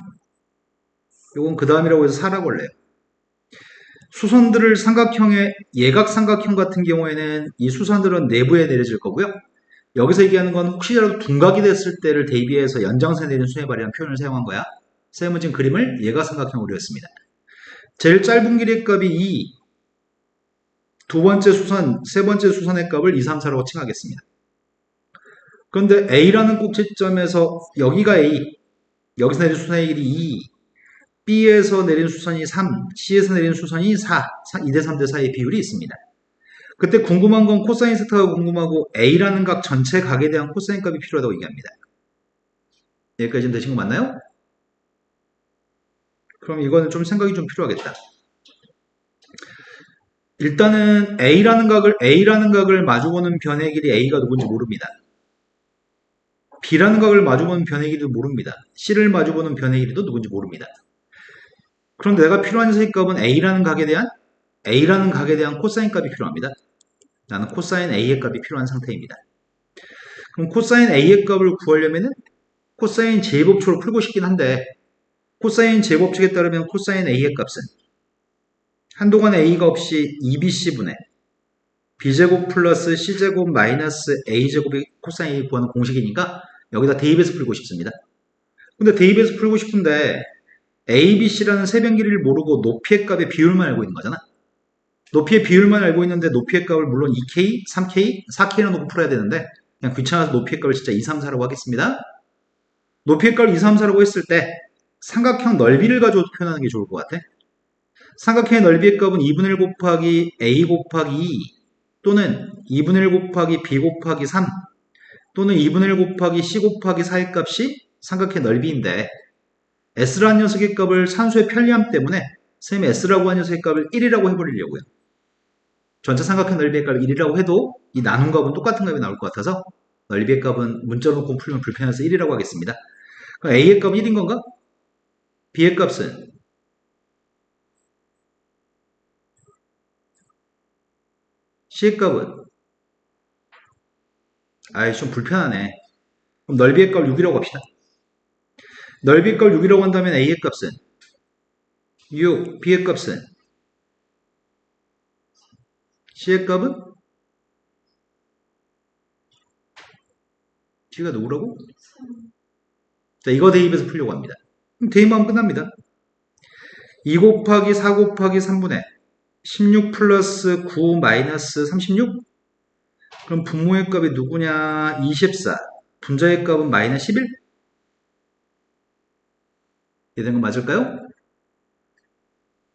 요건 그 다음이라고 해서 4라고 할래요. 수선들을 삼각형의 예각 삼각형 같은 경우에는 이 수선들은 내부에 내려질 거고요. 여기서 얘기하는 건 혹시라도 둔각이 됐을 때를 대비해서 연장선에 내린 수선의 발이라는 표현을 사용한 거야. 쌤은 지금 그림을 예각 삼각형으로 했습니다. 제일 짧은 길이의 값이 2, 두 번째 수선, 세 번째 수선의 값을 2, 3, 4라고 칭하겠습니다. 그런데 A라는 꼭지점에서 여기가 A, 여기서 내린 수선의 길이 2, B에서 내린 수선이 3, C에서 내린 수선이 4, 2대 3대 4의 비율이 있습니다. 그때 궁금한 건 코사인 세타가 궁금하고 A라는 각 전체 각에 대한 코사인 값이 필요하다고 얘기합니다. 여기까지는 되신 거 맞나요? 그럼 이거는 좀 생각이 좀 필요하겠다. 일단은 A라는 각을 마주보는 변의 길이 A가 누군지 모릅니다. B라는 각을 마주보는 변의 길이도 모릅니다. C를 마주보는 변의 길이도 누군지 모릅니다. 그럼 내가 필요한 녀석의 값은 A라는 각에 대한 코사인 값이 필요합니다. 나는 코사인 A의 값이 필요한 상태입니다. 그럼 코사인 A의 값을 구하려면은 코사인 제곱법칙으로 풀고 싶긴 한데 코사인 제곱법칙에 따르면 코사인 A의 값은 한동안 A가 없이 2BC분의 B제곱 플러스 C제곱 마이너스 A제곱이 코사인 A 구하는 공식이니까 여기다 대입해서 풀고 싶습니다. 근데 대입해서 풀고 싶은데 A, B, C라는 세 변 길이를 모르고 높이의 값의 비율만 알고 있는 거잖아. 높이의 비율만 알고 있는데 높이의 값을 물론 2K, 3K, 4K나 놓고 풀어야 되는데 그냥 귀찮아서 높이의 값을 진짜 2, 3, 4라고 하겠습니다. 높이의 값을 2, 3, 4라고 했을 때 삼각형 넓이를 가지고 표현하는 게 좋을 것 같아. 삼각형의 넓이의 값은 2분의 1 곱하기 A 곱하기 2 또는 2분의 1 곱하기 B 곱하기 3 또는 2분의 1 곱하기 C 곱하기 4의 값이 삼각형의 넓이인데 S라는 녀석의 값을 산수의 편리함 때문에 쌤이 S라고 하는 녀석의 값을 1이라고 해버리려고요. 전체 삼각형 넓이의 값을 1이라고 해도 이 나눈 값은 똑같은 값이 나올 것 같아서 넓이의 값은 문자로 놓고 풀면 불편해서 1이라고 하겠습니다. 그럼 A의 값은 1인 건가? B의 값은 C의 값은 아이 좀 불편하네. 그럼 넓이의 값을 6이라고 합시다. 넓이의 값을 6이라고 한다면 A의 값은 6, B의 값은 C의 값은 C가 누구라고? 자, 이거 대입해서 풀려고 합니다. 그럼 대입하면 끝납니다. 2 곱하기 4 곱하기 3분의 16 플러스 9 마이너스 36? 그럼 분모의 값이 누구냐? 24. 분자의 값은 마이너스 11? 이해된 거 맞을까요?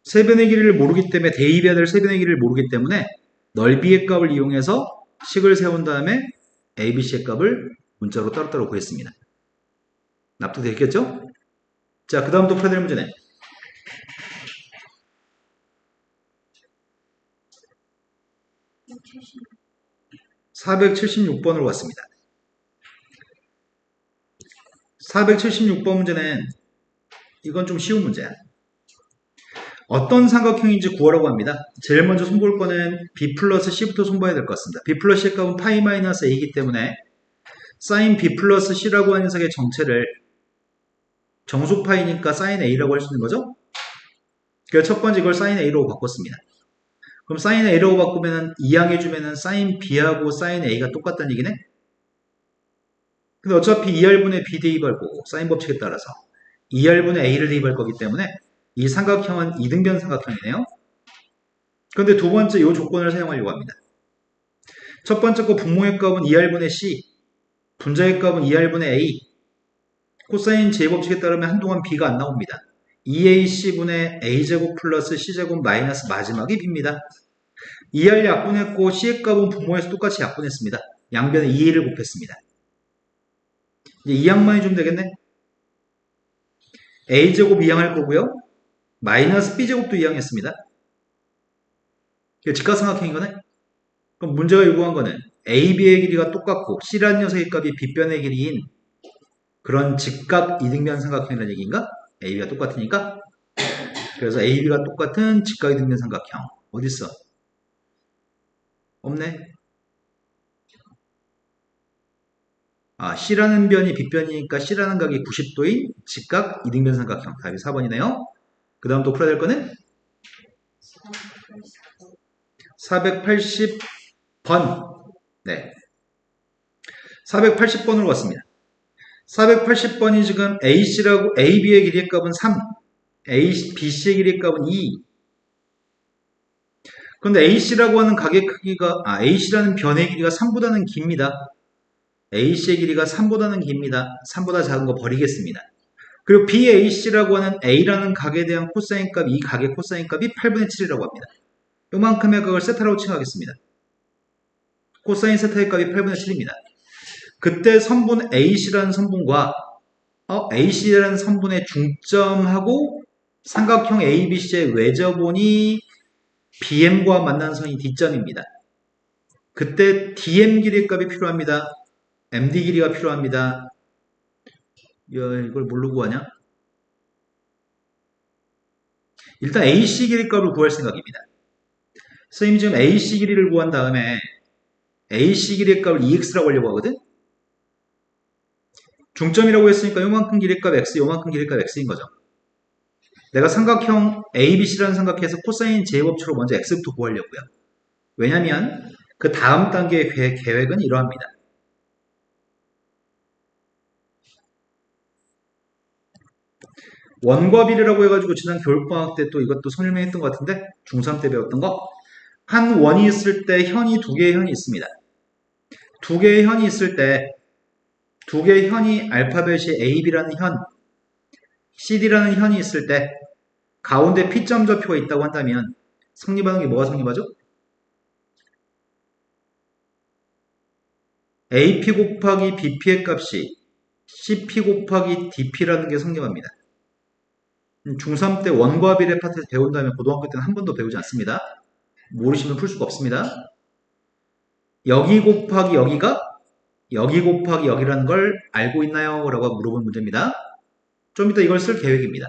세변의 길이를 모르기 때문에 대입해야 될 세변의 길이를 모르기 때문에 넓이의 값을 이용해서 식을 세운 다음에 ABC의 값을 문자로 따로따로 구했습니다. 납득되겠죠? 자, 그 다음 또 풀어야 될 문제네. 476번으로 왔습니다. 476번 문제는 이건 좀 쉬운 문제야. 어떤 삼각형인지 구하라고 합니다. 제일 먼저 손볼 거는 B 플러스 C부터 손봐야 될 것 같습니다. B 플러스 C의 값은 파이 마이너스 A이기 때문에 사인 B 플러스 C라고 하는 녀석의 정체를 정수파이니까 사인 A라고 할 수 있는 거죠? 그래서 첫 번째 이걸 사인 A로 바꿨습니다. 그럼 사인 A라고 바꾸면 이항해주면 사인 B하고 사인 A가 똑같다는 얘기네? 근데 어차피 2R분의 B 대입할 거고 사인 법칙에 따라서 2R분의 A를 대입할 거기 때문에 이 삼각형은 이등변 삼각형이네요. 그런데 두 번째 이 조건을 사용하려고 합니다. 첫 번째 거 분모의 값은 2R분의 C, 분자의 값은 2R분의 A, 코사인 제법칙에 따르면 한동안 B가 안 나옵니다. 2ac분의 a제곱 플러스 c제곱 마이너스 마지막이 b입니다. 2r 약분했고 c의 값은 분모에서 똑같이 약분했습니다. 양변에 2a를 곱했습니다. 이제 2항만 해주면 되겠네. a제곱 2항할 거고요. 마이너스 b제곱도 2항했습니다. 이게 직각삼각형인 거네. 그럼 문제가 요구한 거는 a, b의 길이가 똑같고 c라는 녀석의 값이 빗변의 길이인 그런 직각 이등변 삼각형이라는 얘기인가? a, b가 똑같으니까. 그래서 a, b가 똑같은 직각 이등변 삼각형 어딨어? 없네. C라는 변이 빗변이니까 C라는 각이 90도인 직각 이등변 삼각형. 답이 4번이네요. 그 다음 또 풀어야 될 거는 480번. 네. 480번으로 왔습니다. 480번이 지금 AC라고, AB의 길이의 값은 3, BC의 길이의 값은 2. 그런데 AC라고 하는 각의 크기가, AC라는 변의 길이가 3보다는 깁니다. AC의 길이가 3보다는 깁니다. 3보다 작은 거 버리겠습니다. 그리고 BAC라고 하는 A라는 각에 대한 코사인 값, 이 각의 코사인 값이 8분의 7이라고 합니다. 요만큼의 각을 세타라고 칭하겠습니다. 코사인 세타의 값이 8분의 7입니다. 그때 선분 AC라는 선분과 AC라는 선분의 중점하고 삼각형 ABC의 외접원이 BM과 만난 선이 D점입니다. 그때 DM 길이의 값이 필요합니다. MD 길이가 필요합니다. 이걸 뭘로 구하냐? 일단 AC 길이 값을 구할 생각입니다. 선생님이 지금 AC 길이를 구한 다음에 AC 길이의 값을 EX라고 하려고 하거든? 중점이라고 했으니까 요만큼 길이의 값 X, 요만큼 길이의 값 X인 거죠. 내가 삼각형 ABC라는 삼각형에서 코사인 제곱법칙으로 먼저 X부터 구하려고요. 왜냐면 그 다음 단계의 계획은 이러합니다. 원과 비례라고 해가지고 지난 겨울방학 때 또 이것도 설명했던 것 같은데 중3 때 배웠던 거. 한 원이 있을 때 현이 두 개의 현이 있습니다. 두 개의 현이 있을 때 두 개의 현이 알파벳이 AB라는 현, CD라는 현이 있을 때 가운데 P점 좌표가 있다고 한다면 성립하는 게 뭐가 성립하죠? AP 곱하기 BP의 값이 CP 곱하기 DP라는 게 성립합니다. 중3 때 원과 비례 파트에서 배운다면 고등학교 때는 한 번도 배우지 않습니다. 모르시면 풀 수가 없습니다. 여기 곱하기 여기가 여기 곱하기 여기라는 걸 알고 있나요? 라고 물어본 문제입니다. 좀 이따 이걸 쓸 계획입니다.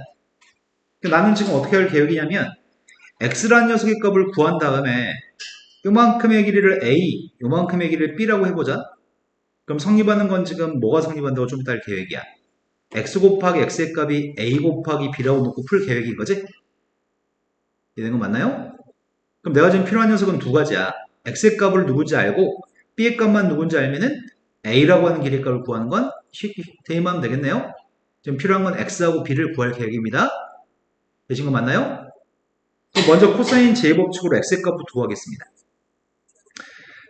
나는 지금 어떻게 할 계획이냐면 X라는 녀석의 값을 구한 다음에 요만큼의 길이를 A, 요만큼의 길이를 B라고 해보자. 그럼 성립하는 건 지금 뭐가 성립한다고 좀 이따 할 계획이야. X 곱하기 X의 값이 A 곱하기 B라고 놓고 풀 계획인 거지? 이해된 거 맞나요? 그럼 내가 지금 필요한 녀석은 두 가지야. X의 값을 누군지 알고 B의 값만 누군지 알면은 A라고 하는 길이의 값을 구하는 건 쉽게 대입하면 되겠네요. 지금 필요한 건 X하고 B를 구할 계획입니다. 되신 거 맞나요? 먼저 코사인 제법칙으로 X의 값부터 구하겠습니다.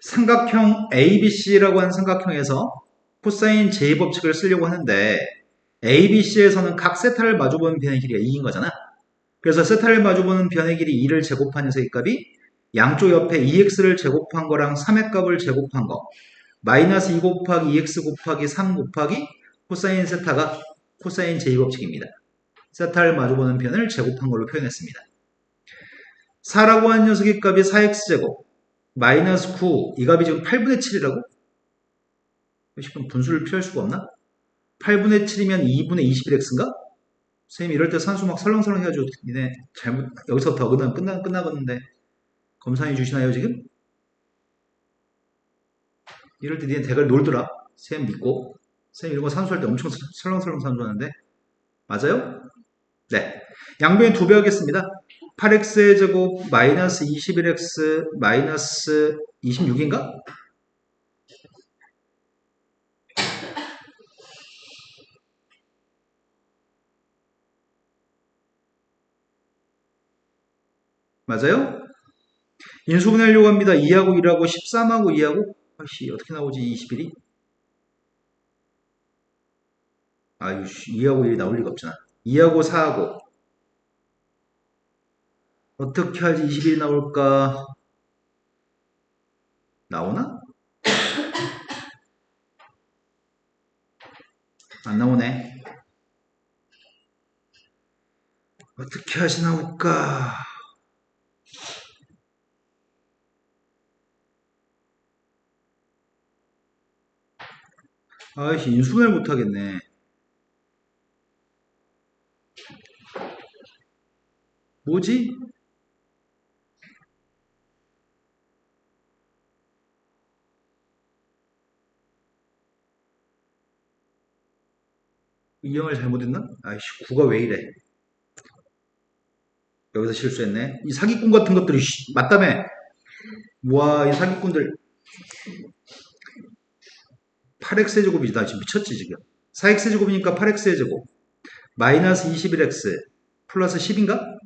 삼각형 ABC라고 하는 삼각형에서 코사인 제법칙을 쓰려고 하는데 ABC에서는 각 세타를 마주보는 변의 길이가 2인 거잖아. 그래서 세타를 마주보는 변의 길이 2를 제곱한 녀석의 값이 양쪽 옆에 2x를 제곱한 거랑 3의 값을 제곱한 거 마이너스 2 곱하기 2x 곱하기 3 곱하기 코사인 세타가 코사인 제곱칙입니다. 세타를 마주보는 변을 제곱한 걸로 표현했습니다. 4라고 하는 녀석의 값이 4x제곱 마이너스 9, 이 값이 지금 8분의 7이라고? 지금 분수를 피할 수가 없나? 8분의 7이면 2분의 21x인가? 선생님 이럴 때 산수 막 설렁설렁 해가지고 니네 잘못 여기서부터 어긋나면 끝나겠는데 검사해 주시나요 지금? 이럴 때 니네 대가리 놀더라. 선생님 믿고. 선생님 이런 거 산수할 때 엄청 설렁설렁 산수하는데 맞아요? 네. 양변에 두 배 하겠습니다. 8x의 제곱 마이너스 21x 마이너스 26인가? 맞아요? 인수분해하려고 합니다. 2하고 1하고 13하고 2하고 아씨 어떻게 나오지 21이? 아유 2하고 1이 나올 리가 없잖아. 2하고 4하고 어떻게 하지 21이 나올까? 나오나? 안 나오네. 어떻게 하지 나올까? 아이씨, 인수분해를 못하겠네. 뭐지? 이 형을 잘못했나? 아이씨, 9가 왜 이래? 여기서 실수했네. 이 사기꾼 같은 것들이, 맞다며. 와, 이 사기꾼들. 8x의 제곱이지. 나 지금 미쳤지, 지금. 4x의 제곱이니까 8x의 제곱. 마이너스 21x 플러스 10인가?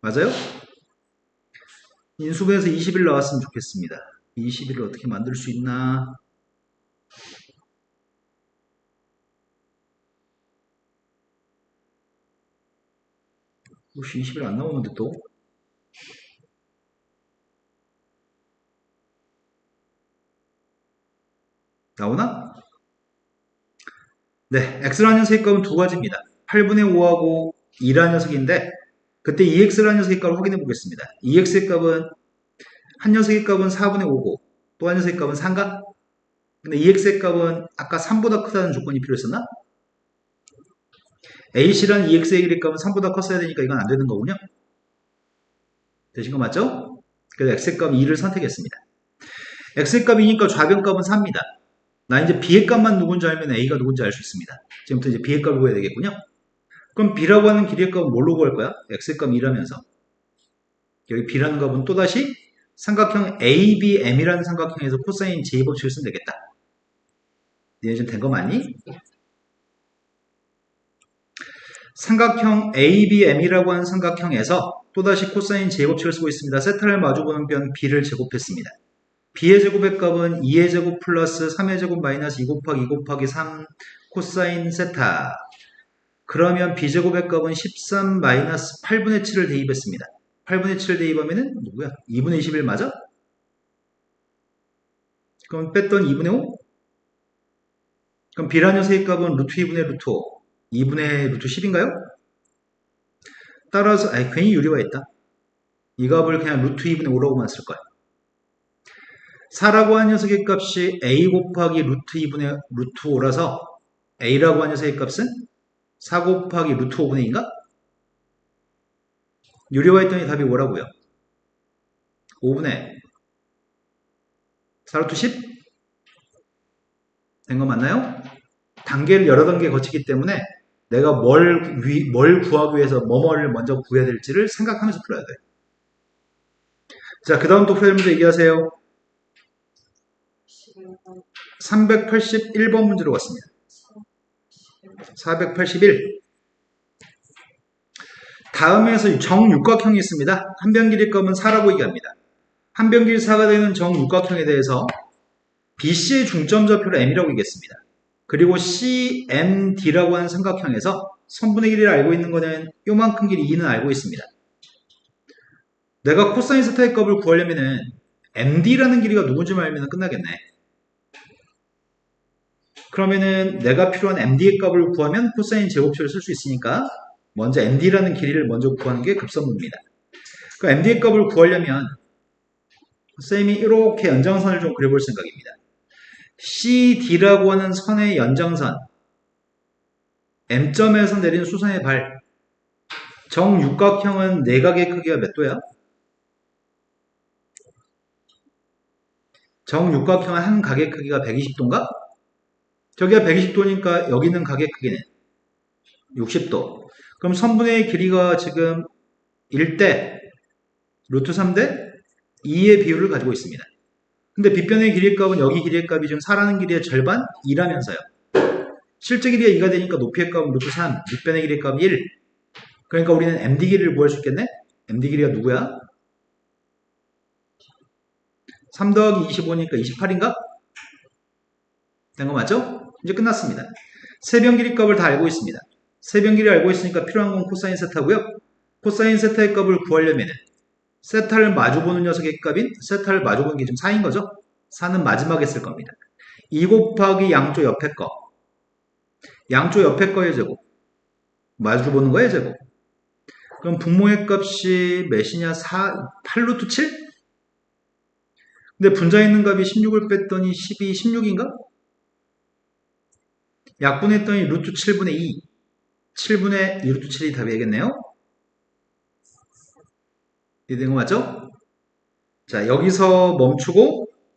맞아요? 인수분해에서 20일 나왔으면 좋겠습니다. 20일을 어떻게 만들 수 있나? 혹시 20일 안 나오는데 또? 나오나? 네, x라는 녀석의 값은 두 가지입니다. 8분의 5하고 2라는 녀석인데 그때 2x라는 녀석의 값을 확인해 보겠습니다. 2x의 값은 한 녀석의 값은 4분의 5고 또 한 녀석의 값은 3가? 근데 2x의 값은 아까 3보다 크다는 조건이 필요했었나? a씨라는 2x의 길이 값은 3보다 컸어야 되니까 이건 안 되는 거군요. 되신 거 맞죠? 그래서 x의 값 2를 선택했습니다. x의 값이니까 좌변값은 4입니다. 나 이제 b의 값만 누군지 알면 a가 누군지 알 수 있습니다. 지금부터 이제 b의 값을 구해야 되겠군요. 그럼 b라고 하는 길이의 값은 뭘로 구할 거야? x의 값 2라면서 여기 b라는 값은 또다시 삼각형 ABM이라는 삼각형에서 코사인 제2법칙을 쓰면 되겠다. 니네 좀 된 거 맞니? 삼각형 ABM이라고 하는 삼각형에서 또다시 코사인 제2법칙을 쓰고 있습니다. 세타를 마주보는 변 b를 제곱했습니다. b의 제곱의 값은 2의 제곱 플러스 3의 제곱 마이너스 2 곱하기 2 곱하기 3 코사인 세타. 그러면 b제곱의 값은 13 마이너스 8분의 7을 대입했습니다. 8분의 7을 대입하면은 누구야? 2분의 21 맞아? 그럼 뺐던 2분의 5? 그럼 b라는 녀석의 값은 루트 2분의 루트 5. 2분의 루트 10인가요? 따라서 괜히 유리화했다. 이 값을 그냥 루트 2분의 5라고만 쓸 거야. 4라고 하는 녀석의 값이 a 곱하기 루트 2분의 루트 5라서 a라고 하는 녀석의 값은 4 곱하기 루트 5분의 2인가? 유리화했더니 답이 뭐라고요? 5분의 4 루트 10? 된 거 맞나요? 단계를 여러 단계 거치기 때문에 내가 뭘 구하기 위해서 뭐뭐를 먼저 구해야 될지를 생각하면서 풀어야 돼. 자, 그 다음 또 풀어야 될 문제 얘기하세요. 381번 문제로 갔습니다. 481. 다음에서 정육각형이 있습니다. 한 변 길이 값은 4라고 얘기합니다. 한 변 길이 4가 되는 정육각형에 대해서 BC의 중점좌표를 M이라고 얘기했습니다. 그리고 CMD라고 하는 삼각형에서 선분의 길이를 알고 있는 거는 요만큼 길이 2는 알고 있습니다. 내가 코사인 세타의 값을 구하려면은 MD라는 길이가 누군지 알면 끝나겠네. 그러면은 내가 필요한 MD의 값을 구하면 코사인 제곱식을 쓸 수 있으니까 먼저 MD라는 길이를 먼저 구하는 게 급선무입니다. 그 MD의 값을 구하려면 쌤이 이렇게 연장선을 좀 그려볼 생각입니다. CD라고 하는 선의 연장선 M점에서 내린 수선의 발 정육각형은 내각의 크기가 몇 도야? 정육각형은 한 각의 크기가 120도인가? 저기가 120도니까 여기 있는 각의 크기는 60도. 그럼 선분의 길이가 지금 1대 루트 3대 2의 비율을 가지고 있습니다. 근데 빗변의 길이의 값은 여기 길이의 값이 지금 4라는 길이의 절반 2라면서요. 실제 길이가 2가 되니까 높이의 값은 루트 3, 밑변의 길이의 값이 1. 그러니까 우리는 MD 길이를 구할 수 있겠네? MD 길이가 누구야? 3 더하기 25니까 28인가? 된 거 맞죠? 이제 끝났습니다. 세변 길이 값을 다 알고 있습니다. 세변 길이 알고 있으니까 필요한 건 코사인 세타고요. 코사인 세타의 값을 구하려면 세타를 마주보는 녀석의 값인 세타를 마주보는 게 지금 4인 거죠. 4는 마지막에 쓸 겁니다. 2 곱하기 양쪽 옆에 거. 양쪽 옆에 거의 제곱. 마주보는 거의 제곱. 그럼 분모의 값이 몇이냐? 8루트 7? 근데 분자에 있는 값이 16을 뺐더니 12, 16인가? 약분했더니 루트 7분의 2. 7분의 2 루트 7이 답이겠네요. 이해된 거 맞죠? 자, 여기서 멈추고